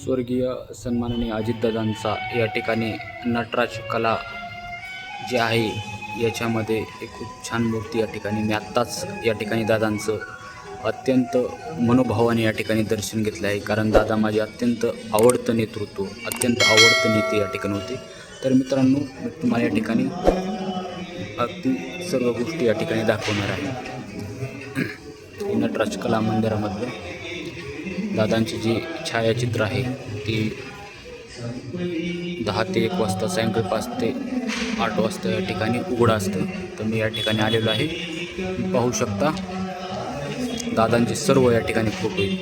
स्वर्गीय सन्माननीय अजितदादांचा या ठिकाणी नटराज कला जे आहे याच्यामध्ये एक खूप छान मूर्ती या ठिकाणी मी आत्ताच या ठिकाणी दादांचं अत्यंत मनोभावाने या ठिकाणी दर्शन घेतलं आहे. कारण दादा माझे अत्यंत आवडतं नेतृत्व, अत्यंत आवडतं नेते या ठिकाणी होते. तर मित्रांनो, मी तुम्हाला या ठिकाणी अगदी सर्व गोष्टी या ठिकाणी दाखवणार आहे. नटराज कला मंदिरामधलं दादांची जी छायाचित्र आहे ती 10 ते 1 वाजता, सायंकाळी 5 ते 8 वाजता या ठिकाणी उघडं असतं. तर मी या ठिकाणी आलेलो आहे. पाहू शकता दादांचे सर्व या ठिकाणी फोटो आहेत.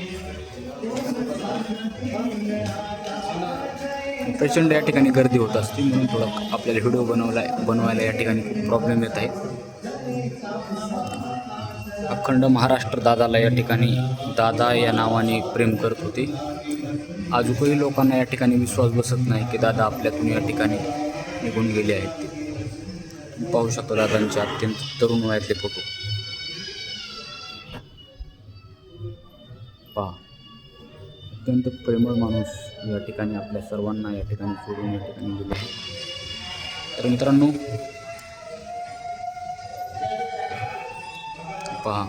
प्रचंड या ठिकाणी गर्दी होत असते, म्हणून थोडं आपल्याला व्हिडिओ बनवायला या ठिकाणी खूप प्रॉब्लेम येत आहे. अखंड महाराष्ट्र दादाला या ठिकाणी दादा या नावाने प्रेम करत होते. अजूनही लोकांना या ठिकाणी विश्वास बसत नाही की दादा आपल्यातून या ठिकाणी निघून गेले आहेत. ते पाहू शकतो दादांचे अत्यंत तरुण वयातले फोटो. पहा, अत्यंत प्रेमळ माणूस या ठिकाणी आपल्या सर्वांना या ठिकाणी सोडून या ठिकाणी गेले आहे. तर मित्रांनो पहा,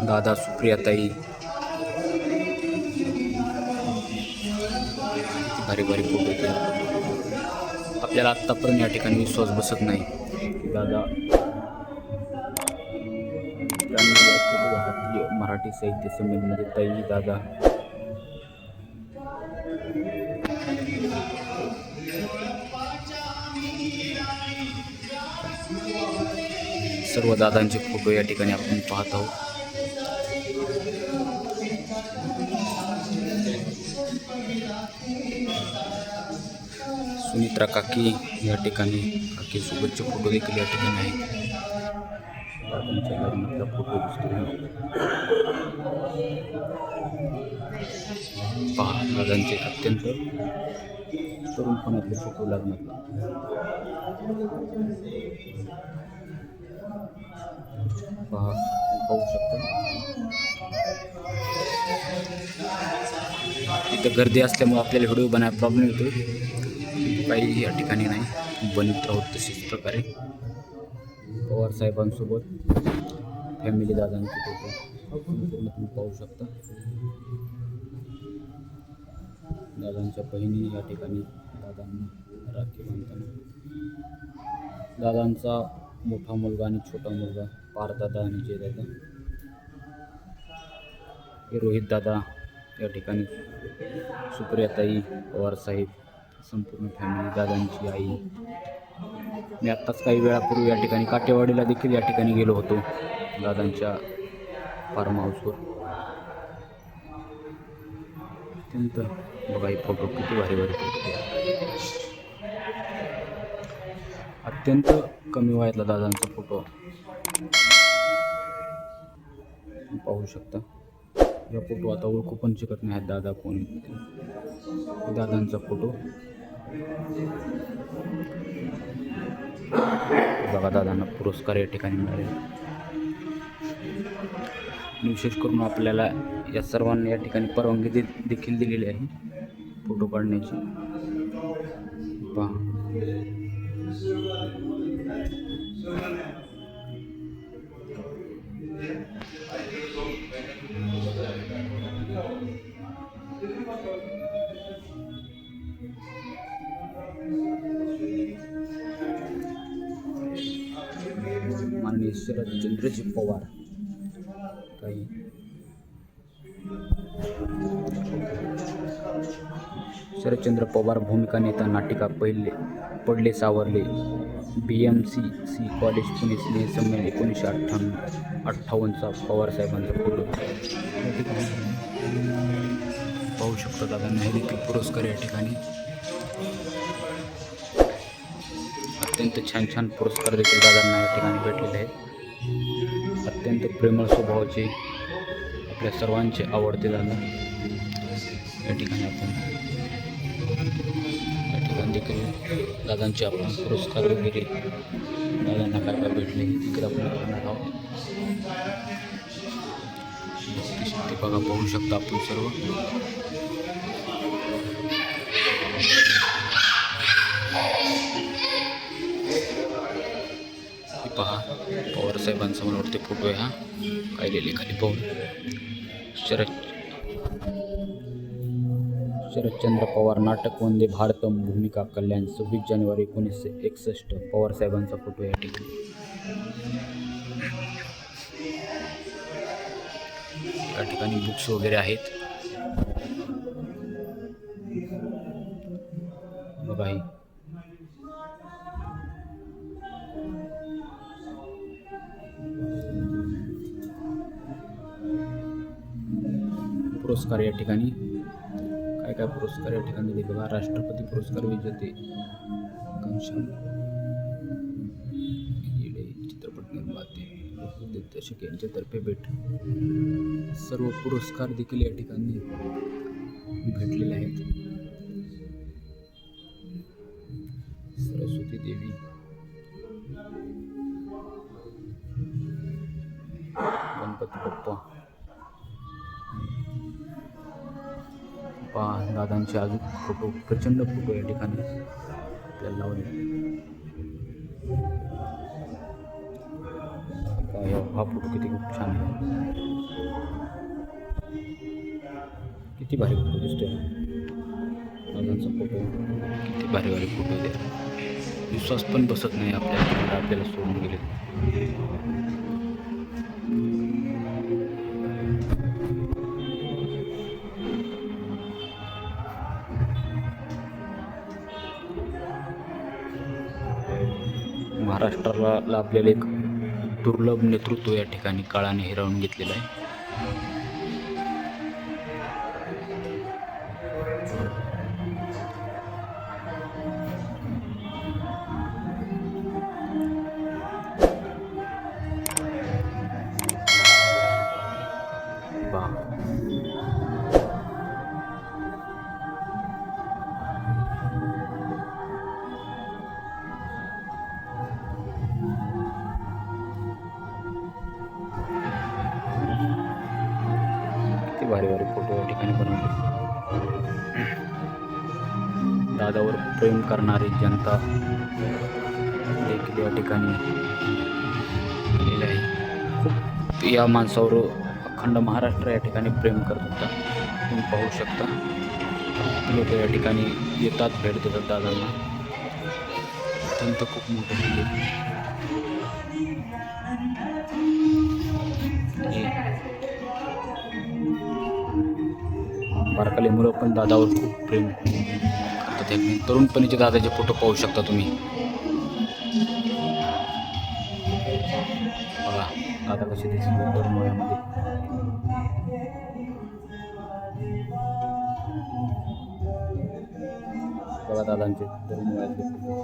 दादा, सुप्रियाताई, भारी भारी फोटो येते. आपल्याला आत्तापर्यंत या ठिकाणी विश्वास बसत नाही की दादा भारतीय मराठी साहित्य संमेलनामध्ये ताई, दादा सर्व दादांचे फोटो या ठिकाणी आपण पाहत आहोत. सुमित्रा काकी या ठिकाणी, काकी सोबतचे फोटो देखील या ठिकाणी आहेत. दादांच्या लग्नातला फोटो दिसतो. पहा, दादांचे अत्यंत तरुणपणातले फोटो लग्नातला. पहा, पाहू शकता इथं गर्दी असल्यामुळे आपल्याला व्हिडिओ बनायला प्रॉब्लेम येतो. काही या ठिकाणी नाही, बनवत राहत तशीच प्रकारे. पवार साहेबांसोबत फॅमिली दादांचे फोटो तुम्ही पाहू शकता. दादांच्या बहिणी या ठिकाणी दादांना राखी बांधताना. दादांचा मोठा मुलगा आणि छोटा मुलगा पारदादा आणि जयदादा. हे रोहित दादा या ठिकाणी, सुप्रियाताई, पवारसाहेब, संपूर्ण फॅमिली, दादांची आई. मी आत्ताच काही वेळापूर्वी या ठिकाणी काटेवाडीला देखील या ठिकाणी गेलो होतो, दादांच्या फार्म हाऊसवर. अत्यंत बघा, हे फोटो किती भारी भारी फोटो. अत्यंत कमी वयातला दादांचा फोटो पाहू शकता. या फोटो आता ओळखू पण शकत नाही दादा कोण. दादांचा फोटो बघा, दादांना पुरस्कार या ठिकाणी मिळाले. विशेष करून आपल्याला या सर्वांना या ठिकाणी परवानगी देखील दिलेली आहे फोटो काढण्याची. पहा, माननीय शरदचंद्रजी पवार काही. शरदचंद्र पवार भूमिका नेता, नाटिका पडले सावरले, BMCC कॉलेज पुणे स्नेहसंमेलन 1958चा पवारसाहेबांचा फोटो पाहू शकतो. दादांना हे देखील पुरस्कार या ठिकाणी, अत्यंत छान छान पुरस्कार देखील दादांना या ठिकाणी भेटलेले आहेत. अत्यंत प्रेमळ स्वभावाचे, आपल्या सर्वांचे आवडते दादा या ठिकाणी. आपण या ठिकाणी देखील दादांचे आपण पुरस्कार वगैरे, दादांना काय काय भेटले देखील आपण करणार आहोत. ते बघा, पाहू शकता आपण सर्व. पहा पवार साहेबांचा मनावरती फोटो आहे हा, काय लिहिले खाली पाहून. शरदचंद्र पवार नाटक वंदे भारतम भूमिका कल्याण 26 जानेवारी 1961. पवार साहेबांचा फोटो या ठिकाणी. या ठिकाणी बुक्स वगैरे आहेत बघा. ही पुरस्कार या ठिकाणी काय काय पुरस्कार या ठिकाणी दिले बघा. राष्ट्रपती पुरस्कार विजेते घनश्याम येडे चित्रपट निर्माते दिग्दर्शक यांच्यातर्फे भेट. सर्व पुरस्कार देखील या ठिकाणी भेटलेले आहेत. सरस्वती देवी, गणपती बाप्पा, दादांचे अजून फोटो, प्रचंड फोटो या ठिकाणी आपल्याला लावले. हा फोटो किती खूप छान आहे, किती भारी फोटो दिसतोय दादांचा फोटो. किती भारी भारी फोटो आहे. विश्वास पण बसत नाही आपल्याला सोडून गेले. महाराष्ट्राला लाभलेले एक दुर्लभ नेतृत्व या ठिकाणी काळाने हिरावून घेतलेलं आहे. भारी भारी फोटो या ठिकाणी बनवले. दादावर प्रेम करणारी जनता देखील या ठिकाणी आलेली आहे. खूप या माणसावर अखंड महाराष्ट्र या ठिकाणी प्रेम करत होता. तुम्ही पाहू शकता लोक या ठिकाणी येतात, भेट देतात दादांना. अत्यंत खूप मोठं बारकाली मुलं पण दादावर खूप प्रेम करतात. तरुणपणीचे दादाचे फोटो पाहू शकता तुम्ही. बघा दादा कसे दिसले तरुण वयामध्ये. बघा दादांचे तरुण वयातले फोटो.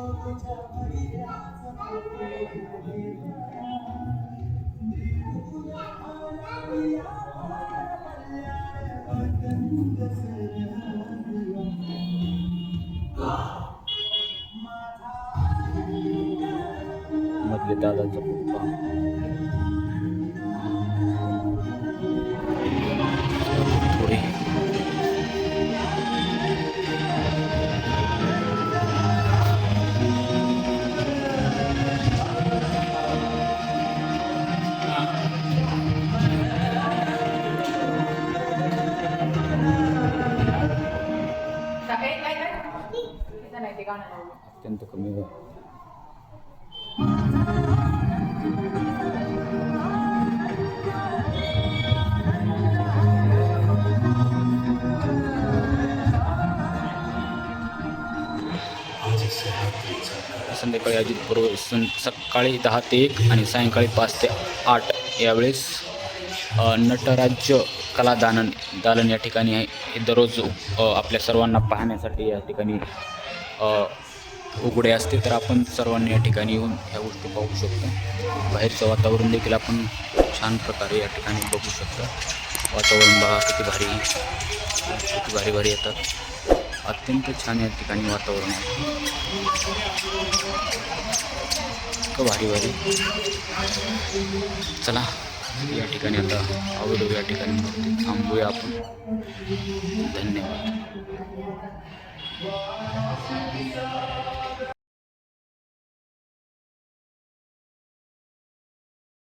मधले दादाचा पप्पा, थोडी अत्यंत कमी वेळ. संध्याकाळी अजित पूर्व सकाळी 10 ते 1 आणि सायंकाळी 5 ते 8 यावेळेस नटराज्य कला दालन या ठिकाणी आहे. हे दररोज आपल्या सर्वांना पाहण्यासाठी या ठिकाणी उघडे असते. तर आपण सर्वांनी या ठिकाणी येऊन ह्या गोष्टी पाहू शकतो. बाहेरचं वातावरण देखील आपण छान प्रकारे या ठिकाणी बघू शकतो. वातावरण बघा किती भारी भारी येतात. अत्यंत छान या ठिकाणी वातावरण आहे. इतकं भारी चला या ठिकाणी आता अगोदर या ठिकाणी मूर्ती थांबूया आपण. धन्यवाद.